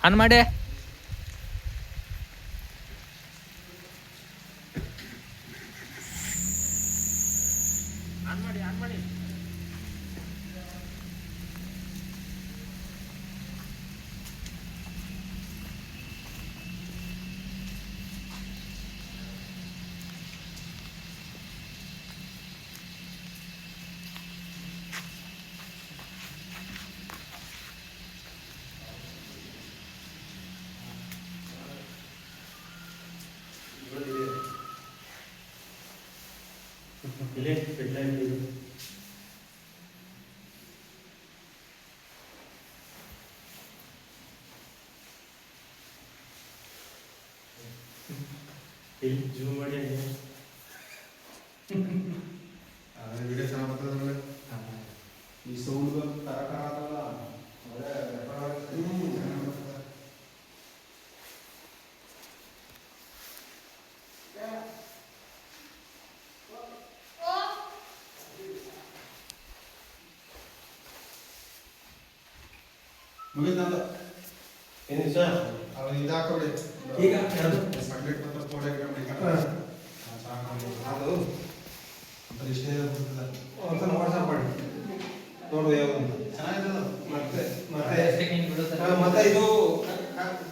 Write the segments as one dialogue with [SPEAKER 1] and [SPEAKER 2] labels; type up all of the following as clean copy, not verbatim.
[SPEAKER 1] On ಮಾಡಿ.
[SPEAKER 2] ಇಲ್ಲೇ ಪೆಟ್ಟಾಗಿ ಇಲ್ಲಿ ಜೂಮ್ ಮಾಡಿ
[SPEAKER 3] ವಿಡಿಯೋ ಚೆನ್ನಾಗಿ ಬರ್ತದೆ. ಈ ಸೌಂಡ್ ಕರೆಕ್ಟ್ ಆಗಲ್ಲ. ಮುಗಿದ ಏನು ಸರ್ ಅವ್ರು ಇದಾಕೊಡಿ ಈಗ ಸಬ್ಜೆಕ್ಟ್ ಮತ್ತು ಫೋಟೋ ಅದು ಇಷ್ಟೇ ಒಂದ್ಸಲ ವಾಟ್ಸಪ್ ಮಾಡಿ ನೋಡು ಯಾವುದು ಚೆನ್ನಾಗಿದೆ. ಮತ್ತೆ ಮತ್ತೆ ಮತ್ತೆ ಇದು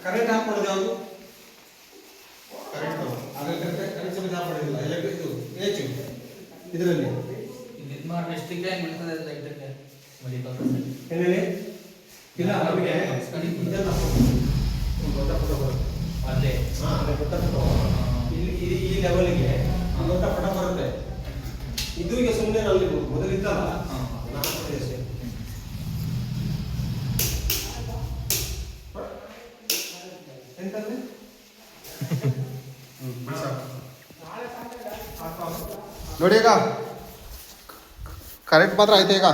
[SPEAKER 3] ಕರೆಂಟ್ ಹಾಕ್ಬಿಡೋದು ಯಾವುದು ಕರೆಂಟ್ ಅದಕ್ಕೆ ಕರೆಂಟ್ ಸಮೇತ ಹಾಕ್ಬಿಡೋದಿಲ್ಲ. ಎಲೆಕ್ಟ್ರಿಕ್ ಇದು ಹೆಚ್ಚು ಇದರಲ್ಲಿ ಏನೇಳಿ ಇಲ್ಲ ನಮಗೆ ಇದೆಲ್ಲ ದೊಡ್ಡ ಫೋಟೋ ಬರುತ್ತೆ ಅಲ್ಲೇ. ಅದೇ ದೊಡ್ಡ ಫೋಟೋ ಇಲ್ಲಿ ಈ ಲೆವೆಲ್ಗೆ ದೊಡ್ಡ ಫೋಟೋ ಬರುತ್ತೆ. ಇದು ಈಗ ಸುಮ್ಮನೆ ಅಲ್ಲಿ ಮೊದಲಿತ್ತಲ್ಲ ನಾನು ಅಷ್ಟೇ ಎಂತಂದ್ರೆ ನೋಡಿ ಈಗ ಕರೆಕ್ಟ್ ಮಾತ್ರ ಆಯ್ತು ಈಗ.